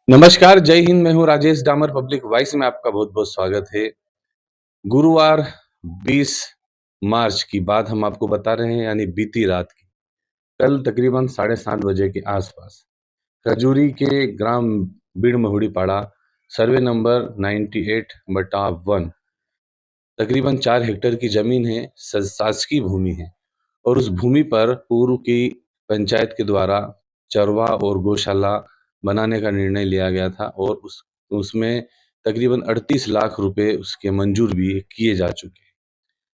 नमस्कार, जय हिंद। मैं हूँ राजेश डामर। पब्लिक वॉइस में आपका बहुत-बहुत स्वागत है। गुरुवार 20 मार्च की बात हम आपको बता रहे हैं, यानी बीती रात की। कल तकरीबन 7:30 बजे के आसपास खजूरी के ग्राम बीड़ महुड़ीपाड़ा सर्वे नंबर 98/1 तकरीबन 4 हेक्टेयर की ज़मीन है, शासकीय भूमि है और उस भूमि पर पूर्व की पंचायत के द्वारा चरवाह और गौशाला बनाने का निर्णय लिया गया था और उसमें तकरीबन 38 लाख रुपए उसके मंजूर भी किए जा चुके हैं।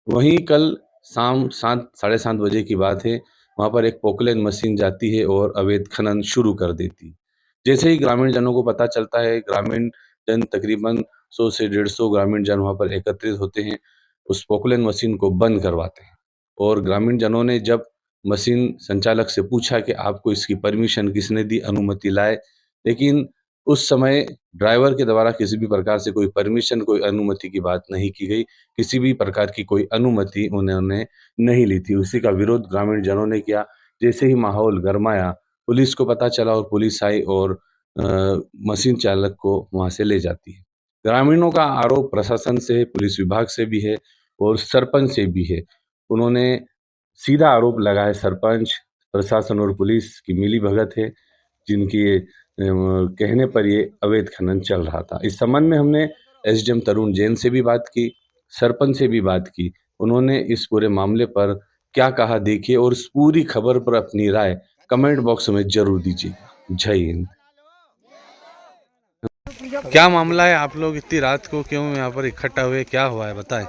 वहीं कल शाम 7 साढ़े 7 बजे की बात है, वहाँ पर एक पोकलैन मशीन जाती है और अवैध खनन शुरू कर देती है। जैसे ही ग्रामीण जनों को पता चलता है, ग्रामीण जन तकरीबन 100 से 150 ग्रामीण जन वहाँ पर एकत्रित होते हैं, उस पोकलैन मशीन को बंद करवाते हैं और ग्रामीण जनों ने जब मशीन संचालक से पूछा कि आपको इसकी परमिशन किसने दी, अनुमति लाए, लेकिन उस समय ड्राइवर के द्वारा किसी भी प्रकार से कोई परमिशन, कोई अनुमति की बात नहीं की गई। किसी भी प्रकार की कोई अनुमति उन्होंने नहीं ली थी। उसी का विरोध ग्रामीण जनों ने किया। जैसे ही माहौल गरमाया, पुलिस को पता चला और पुलिस आई और मशीन चालक को वहाँ से ले जाती है। ग्रामीणों का आरोप प्रशासन से, पुलिस विभाग से भी है और सरपंच से भी है। उन्होंने सीधा आरोप लगाया सरपंच, प्रशासन और पुलिस की मिलीभगत है, जिनकी कहने पर ये अवैध खनन चल रहा था। इस संबंध में हमने एसडीएम तरुण जैन से भी बात की, सरपंच से भी बात की। उन्होंने इस पूरे मामले पर क्या कहा देखिए और इस पूरी खबर पर अपनी राय कमेंट बॉक्स में ज़रूर दीजिएगा। जय हिंद। क्या मामला है? आप लोग इतनी रात को क्यों यहाँ पर इकट्ठा हुए? क्या हुआ है बताएं।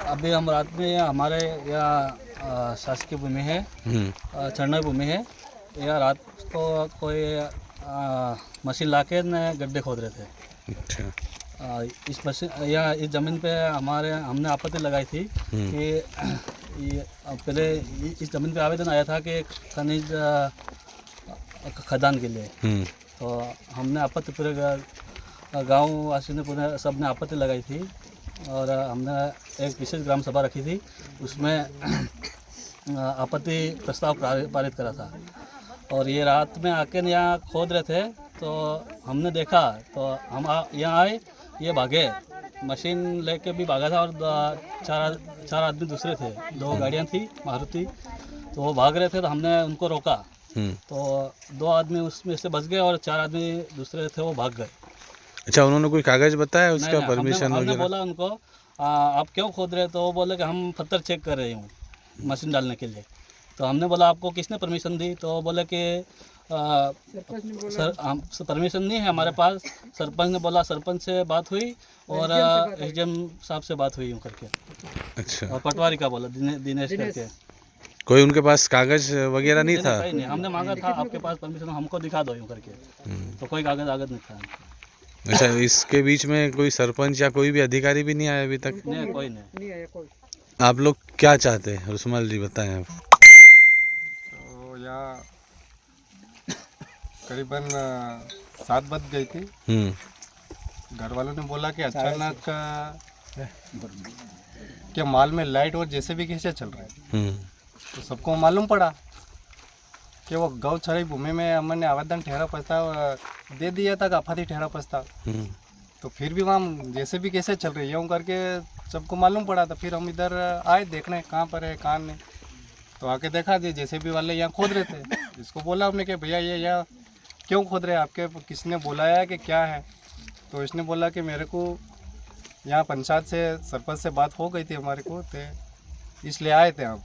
अभी हम रात में हमारे यहाँ शासकीय भूमि है, चरना भूमि है। यह रात को कोई मशीन लाके न गड्ढे खोद रहे थे। अच्छा। इस मशीन या इस ज़मीन पे हमने आपत्ति लगाई थी कि ये पहले इस ज़मीन पे आवेदन आया था कि खनिज खदान के लिए। तो हमने आपत्ति पूरे गाँव वासी ने पूरे सब ने आपत्ति लगाई थी और हमने एक विशेष ग्राम सभा रखी थी। उसमें आपत्ति प्रस्ताव पारित करा था और ये रात में आके यहाँ खोद रहे थे तो हमने देखा तो हम यहाँ आए, ये भागे, मशीन लेके भी भागा था और चार आदमी दूसरे थे, 2 गाड़ियाँ थी मारुति, तो वो भाग रहे थे तो हमने उनको रोका। तो 2 आदमी उसमें से बच गए और 4 आदमी दूसरे थे वो भाग गए। अच्छा, उन्होंने कोई कागज बताया उसका, नहीं, परमिशन हमने वगैरह? बोला उनको आप क्यों खोद रहे हैं? तो वो बोले कि हम पत्थर चेक कर रहे हूँ मशीन डालने के लिए। तो हमने बोला आपको किसने परमिशन दी? तो वो बोले कि सर हम परमिशन नहीं है हमारे पास। सरपंच ने बोला, सरपंच से बात हुई और एसडीएम साहब से बात हुई यूँ करके। अच्छा। और पटवारी का बोला, दिनेश करके। कोई उनके पास कागज वगैरह नहीं था? कहीं नहीं, हमने मांगा था आपके पास परमिशन, हमको दिखा दो यूँ करके, तो कोई कागज आगज नहीं था। अच्छा, इसके बीच में कोई सरपंच या कोई भी अधिकारी भी नहीं आया अभी तक? नहीं, कोई नहीं आया कोई। आप लोग क्या चाहते हैं? रुस्माल जी बताएं आप। तो यहाँ करीबन 7 बज गई थी। घर वालों ने बोला कि अचानक के माल में लाइट और जैसे भी कैसे चल रहा है, तो सबको मालूम पड़ा कि वो गौचरी भूमि में हमने आवेदन ठहरा प्रस्ताव दे दिया था, आफाती ठहरा प्रस्ताव। तो फिर भी वहाँ जैसे भी कैसे चल रही है यूँ करके सबको मालूम पड़ा। तो फिर हम इधर आए देखने कहाँ पर है कहाँ नहीं। तो आके देखा जी जैसे भी वाले यहाँ खोद रहे थे। इसको बोला हमने कि भैया ये यहाँ क्यों खोद रहे हैं, आपके किसने बुलाया है कि क्या है? तो इसने बोला कि मेरे को यहाँ पंचायत से, सरपंच से बात हो गई थी हमारे को, तो इसलिए आए थे हम।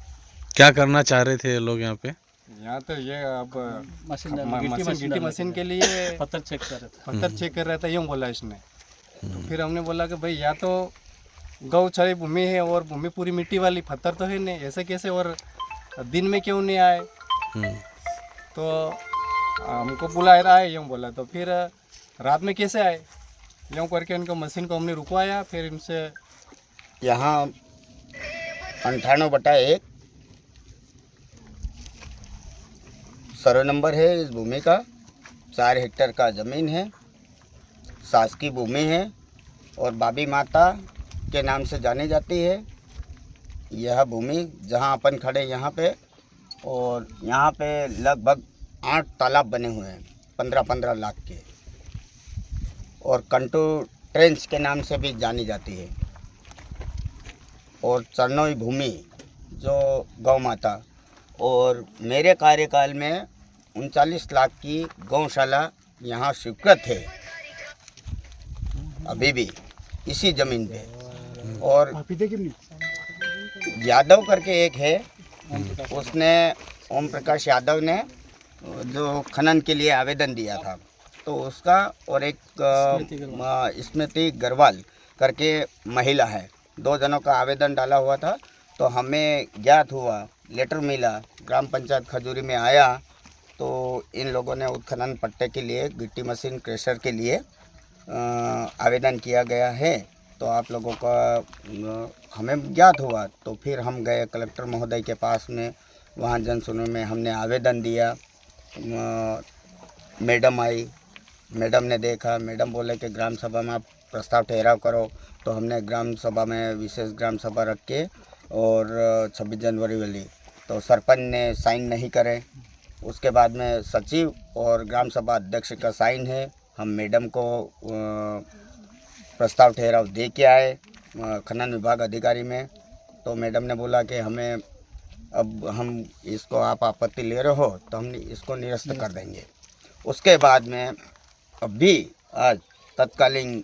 क्या करना चाह रहे थे लोग यहाँ पे? यहाँ तो ये अब गिट्टी गिट्टी मशीन के लिए पत्थर चेक कर रहे थे। पत्थर चेक कर रहा था यूँ बोला इसने। तो फिर हमने बोला कि भाई या तो गौचरी भूमि है और भूमि पूरी मिट्टी वाली, पत्थर तो है नहीं, ऐसे कैसे, और दिन में क्यों नहीं आए? तो हमको बुलाया रहा है यूँ बोला। तो फिर रात में कैसे आए यूँ करके उनको मशीन को हमने रुकवाया। फिर इनसे यहाँ 98/1 सर्वे नंबर है इस भूमि का। 4 हेक्टेयर का ज़मीन है, शासकीय भूमि है और बाबी माता के नाम से जानी जाती है यह भूमि। जहाँ अपन खड़े यहाँ पे, और यहाँ पे लगभग 8 तालाब बने हुए हैं 15-15 लाख के, और कंटू ट्रेंच के नाम से भी जानी जाती है। और चरनोई भूमि जो गौ माता, और मेरे कार्यकाल में 39 लाख की गौशाला यहाँ स्वीकृत है अभी भी इसी ज़मीन पे। और यादव करके एक है, उसने ओम प्रकाश यादव ने जो खनन के लिए आवेदन दिया था, तो उसका, और एक स्मृति गरवाल करके महिला है, 2 जनों का आवेदन डाला हुआ था। तो हमें ज्ञात हुआ, लेटर मिला, ग्राम पंचायत खजूरी में आया, तो इन लोगों ने उत्खनन पट्टे के लिए, गिट्टी मशीन क्रेशर के लिए आवेदन किया गया है। तो आप लोगों का हमें ज्ञात हुआ, तो फिर हम गए कलेक्टर महोदय के पास में, वहाँ जन सुनवाई में हमने आवेदन दिया। मैडम आई, मैडम ने देखा, मैडम बोले कि ग्राम सभा में आप प्रस्ताव ठहराव करो। तो हमने ग्राम सभा में विशेष ग्राम सभा रख के, और 26 जनवरी वाली, तो सरपंच ने साइन नहीं करे। उसके बाद में सचिव और ग्राम सभा अध्यक्ष का साइन है। हम मैडम को प्रस्ताव ठहराव दे के आए खनन विभाग अधिकारी में। तो मैडम ने बोला कि हमें, अब हम इसको, आप आपत्ति ले रहे हो तो हम इसको निरस्त कर देंगे। उसके बाद में अब भी आज तत्कालीन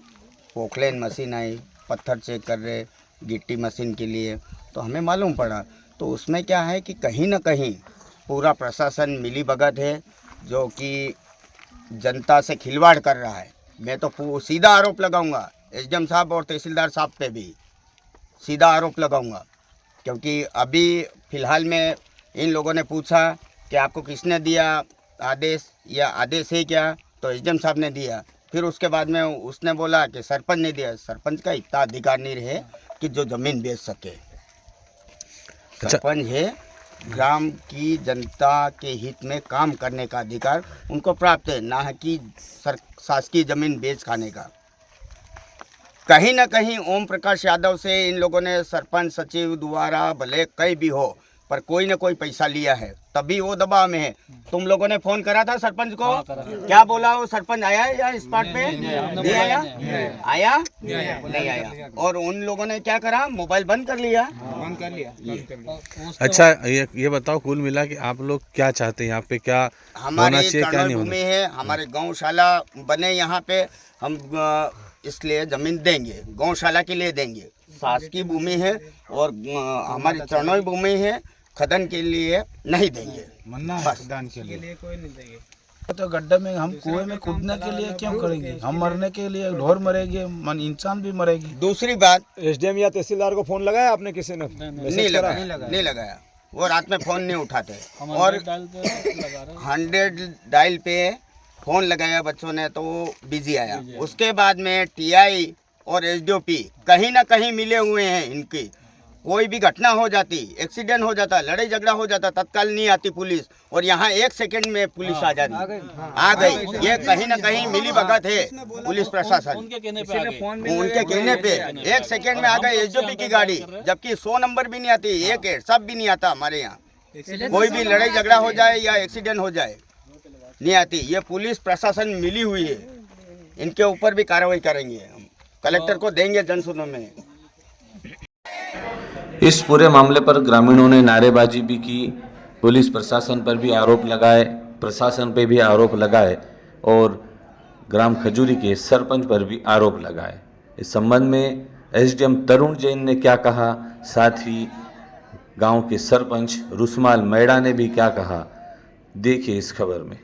पोखलेन मशीन आई, पत्थर चेक कर रहे गिट्टी मशीन के लिए, तो हमें मालूम पड़ा। तो उसमें क्या है कि कहीं ना कहीं पूरा प्रशासन मिली भगत है, जो कि जनता से खिलवाड़ कर रहा है। मैं तो सीधा आरोप लगाऊंगा एसडीएम साहब और तहसीलदार साहब पे भी सीधा आरोप लगाऊंगा, क्योंकि अभी फ़िलहाल में इन लोगों ने पूछा कि आपको किसने दिया आदेश, या आदेश है क्या, तो एसडीएम साहब ने दिया। फिर उसके बाद में उसने बोला कि सरपंच ने दिया। सरपंच का इतना अधिकार नहीं रहे कि जो ज़मीन बेच सके। सरपंच है, ग्राम की जनता के हित में काम करने का अधिकार उनको प्राप्त है, ना कि शासकीय ज़मीन बेच खाने का। कहीं ना कहीं ओम प्रकाश यादव से इन लोगों ने, सरपंच सचिव द्वारा भले कहीं भी हो, पर कोई ना कोई पैसा लिया है, तभी वो दबाव में है। तुम लोगों ने फोन करा था सरपंच को? क्या बोला वो सरपंच? आया है या स्पॉट पे? नहीं आया? आया नहीं आया। और उन लोगों ने क्या करा, मोबाइल बंद कर लिया। अच्छा, ये बताओ, कुल मिला कि आप लोग क्या चाहते हैं यहाँ पे, क्या होना चाहिए, क्या नहीं होना? भूमि है, हमारे गौशाला बने यहाँ पे, हम इसलिए जमीन देंगे, गौशाला के लिए देंगे। शासकीय भूमि है और हमारी चरनोई भूमि है, खदन के लिए नहीं देंगे। दान के लिए कोई नहीं देंगे। तो गड्ढे में हम कुएं में कूदने के लिए क्यों करेंगे? हम मरने के लिए, ढोर मरेगी, मन इंसान भी मरेगी। दूसरी बात, एसडीएम या तहसीलदार को फोन लगाया आपने किसी ने? नहीं लगाया। वो रात में फोन नहीं उठाते, और 100 डायल पे फोन लगाया बच्चों ने, तो वो बिजी आया। उसके बाद में टीआई और एसडीओपी कहीं ना कहीं मिले हुए हैं इनकी। कोई भी घटना हो जाती, एक्सीडेंट हो जाता, लड़ाई झगड़ा हो जाता, तत्काल नहीं आती पुलिस, और यहाँ 1 सेकंड में पुलिस आ जाती, आ गई। ये कहीं ना कहीं मिली भगत है पुलिस प्रशासन। उनके कहने पे 1 सेकंड में आ गई एसडीओपी की गाड़ी, जबकि 100 नंबर भी नहीं आती, 1 सब भी नहीं आता हमारे यहाँ। कोई भी लड़ाई झगड़ा हो जाए या एक्सीडेंट हो जाए, नहीं आती। ये पुलिस प्रशासन मिली हुई है, इनके ऊपर भी कार्रवाई करेंगे हम, कलेक्टर को देंगे जनसुनवाई में। इस पूरे मामले पर ग्रामीणों ने नारेबाजी भी की, पुलिस प्रशासन पर भी आरोप लगाए, प्रशासन पे भी आरोप लगाए, और ग्राम खजूरी के सरपंच पर भी आरोप लगाए। इस संबंध में एसडीएम तरुण जैन ने क्या कहा, साथ ही गांव के सरपंच रुस्माल मैडा ने भी क्या कहा, देखिए इस खबर में।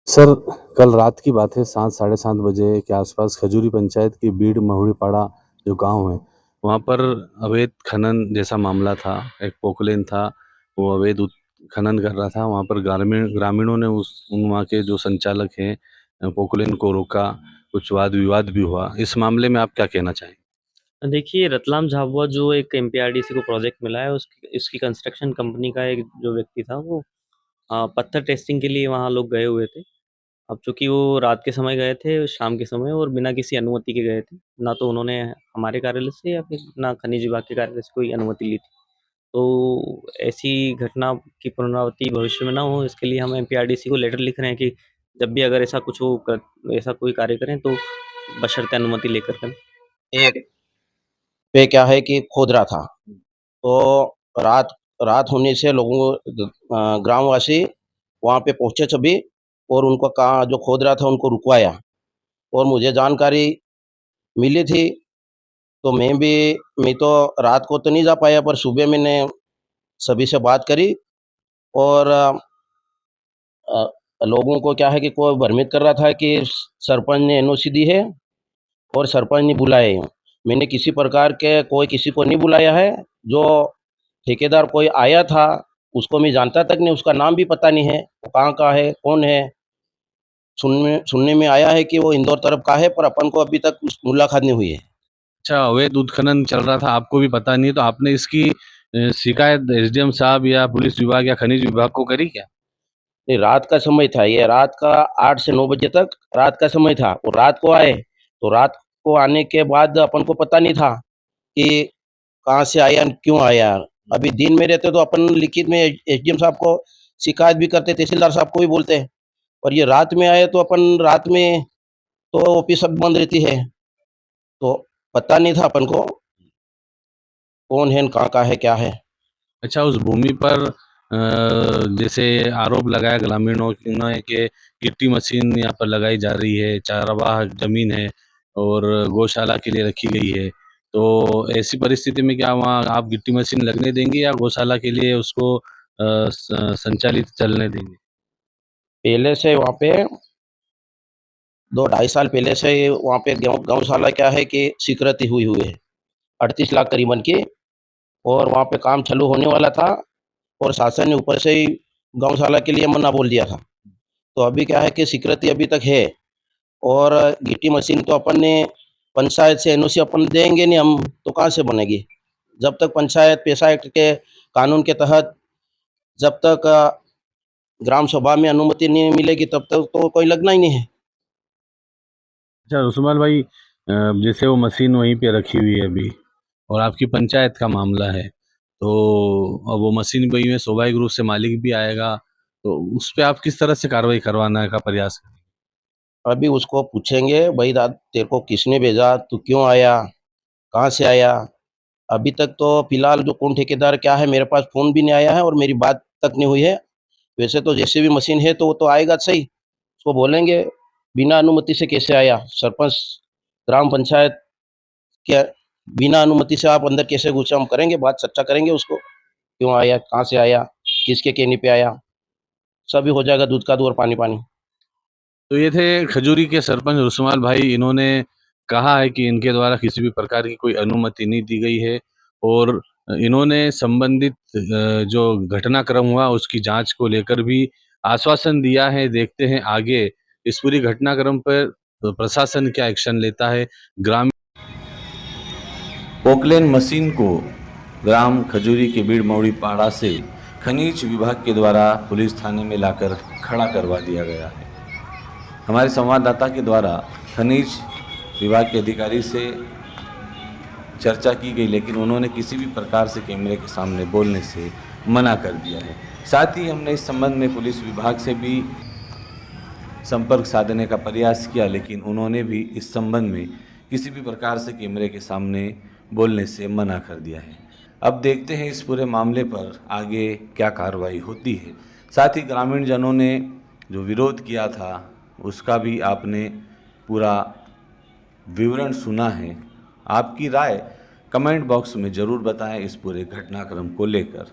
सर, कल रात की बात है, 7 साढ़े 7 बजे के आसपास खजूरी पंचायत की बीड़ महुड़ीपाड़ा जो गांव है, वहाँ पर अवैध खनन जैसा मामला था। एक पोखलेन था, वो अवैध खनन कर रहा था। वहाँ पर ग्रामीणों ने वहाँ के जो संचालक हैं पोखलेन को रोका, कुछ वाद विवाद भी हुआ। इस मामले में आप क्या कहना चाहेंगे? देखिए, रतलाम झाबुआ जो एक एमपीआरडीसी को प्रोजेक्ट मिला है, इसकी कंस्ट्रक्शन कंपनी का एक जो व्यक्ति था, वो पत्थर टेस्टिंग के लिए वहाँ लोग गए हुए थे। अब चूँकि वो रात के समय गए थे, शाम के समय, और बिना किसी अनुमति के गए थे। ना तो उन्होंने हमारे कार्यालय से या फिर ना खनिज विभाग के कार्यालय से कोई अनुमति ली थी। तो ऐसी घटना की पुनरावृत्ति भविष्य में ना हो, इसके लिए हम एमपीआरडीसी को लेटर लिख रहे हैं कि जब भी अगर ऐसा कुछ हो ऐसा कोई कार्य करें तो बशर्ते अनुमति लेकर करें। एक पे क्या है कि खोदरा था, तो रात रात होने से ग्रामवासी वहाँ पे पहुँचे सभी, और उनको कहा, जो खोद रहा था उनको रुकवाया, और मुझे जानकारी मिली थी, तो मैं तो रात को तो नहीं जा पाया, पर सुबह मैंने सभी से बात करी, और अ, लोगों को क्या है कि कोई भ्रमित कर रहा था कि सरपंच ने एनओसी दी है और सरपंच ने बुलाए हैं। मैंने किसी प्रकार के किसी को नहीं बुलाया है। जो ठेकेदार कोई आया था, उसको मैं जानता तक नहीं, उसका नाम भी पता नहीं है, वो कहाँ का है, कौन है। सुनने में आया है कि वो इंदौर तरफ का है, पर अपन को अभी तक उस मुलाकात नहीं हुई है। अच्छा, अवैध उत्खनन चल रहा था, आपको भी पता नहीं, तो आपने इसकी शिकायत एसडीएम साहब या पुलिस विभाग या खनिज विभाग को करी क्या? नहीं, रात का समय था, ये रात का 8 से 9 बजे तक रात का समय था, और रात को आए, तो रात को आने के बाद अपन को पता नहीं था कि कहाँ से आया, क्यों आया। अभी दिन में रहते तो अपन लिखित में एसडीएम साहब को शिकायत भी करते, तहसीलदार साहब को भी बोलते, और ये रात में आए तो अपन रात में तो ऑफिस सब बंद रहती है, तो पता नहीं था अपन को कौन है, कहाँ का है, क्या है। अच्छा, उस भूमि पर जैसे आरोप लगाया ग्रामीणों ने कि गिट्टी मशीन यहाँ पर लगाई जा रही है, चारागाह जमीन है और गौशाला के लिए रखी गई है, तो ऐसी परिस्थिति में क्या वहाँ आप गिट्टी मशीन लगने देंगे या गौशाला के लिए उसको संचालित चलने देंगे? पहले से वहाँ पे 2-2.5 साल पहले से वहाँ पे गौशाला क्या है कि स्वीकृति हुई है 38 लाख करीबन की, और वहाँ पे काम चालू होने वाला था, और शासन ने ऊपर से ही गौशाला के लिए मना बोल दिया था। तो अभी क्या है कि स्वीकृति अभी तक है, और गिट्टी मशीन तो अपन ने पंचायत से एनओसी अपन देंगे नहीं हम, तो कहाँ से बनेगी। जब तक पंचायत पैसा एक्ट के कानून के तहत जब तक ग्राम सभा में अनुमति नहीं मिलेगी, तब तक तो कोई लगना ही नहीं है। अच्छा रुसुमाल भाई, जैसे वो मशीन वहीं पे रखी हुई है अभी और आपकी पंचायत का मामला है, तो अब वो मशीन वहीं में स्वाभाविक रूप से मालिक भी आएगा, तो उस पे आप किस तरह से कार्रवाई करवाने का प्रयास करेंगे? अभी उसको पूछेंगे, भाई तेरे को किसने भेजा, तू क्यों आया, कहाँ से आया। अभी तक तो फिलहाल जो कौन ठेकेदार क्या है, मेरे पास फोन भी नहीं आया है और मेरी बात तक नहीं हुई है। वैसे तो जैसे भी मशीन है तो वो तो आएगा सही, उसको बोलेंगे बिना अनुमति से कैसे आया, सरपंच ग्राम पंचायत के बिना अनुमति से आप अंदर कैसे घुसे, हम करेंगे बात, चर्चा करेंगे उसको, क्यों आया, कहाँ से आया, किसके कहने पे आया, सभी हो जाएगा, दूध का दूध और पानी पानी। तो ये थे खजूरी के सरपंच रुसुमाल भाई। इन्होंने कहा है कि इनके द्वारा किसी भी प्रकार की कोई अनुमति नहीं दी गई है और इन्होंने संबंधित जो घटनाक्रम हुआ उसकी जांच को लेकर भी आश्वासन दिया है। देखते हैं आगे इस पूरी घटनाक्रम पर प्रशासन क्या एक्शन लेता है। ग्रामीण पोकलेन मशीन को ग्राम खजूरी के बीड़ मौड़ी पाड़ा से खनिज विभाग के द्वारा पुलिस थाने में लाकर खड़ा करवा दिया गया है। हमारे संवाददाता के द्वारा खनिज विभाग के अधिकारी से चर्चा की गई, लेकिन उन्होंने किसी भी प्रकार से कैमरे के सामने बोलने से मना कर दिया है। साथ ही हमने इस संबंध में पुलिस विभाग से भी संपर्क साधने का प्रयास किया, लेकिन उन्होंने भी इस संबंध में किसी भी प्रकार से कैमरे के सामने बोलने से मना कर दिया है। अब देखते हैं इस पूरे मामले पर आगे क्या कार्रवाई होती है। साथ ही ग्रामीण जनों ने जो विरोध किया था उसका भी आपने पूरा विवरण सुना है। आपकी राय कमेंट बॉक्स में ज़रूर बताएं इस पूरे घटनाक्रम को लेकर।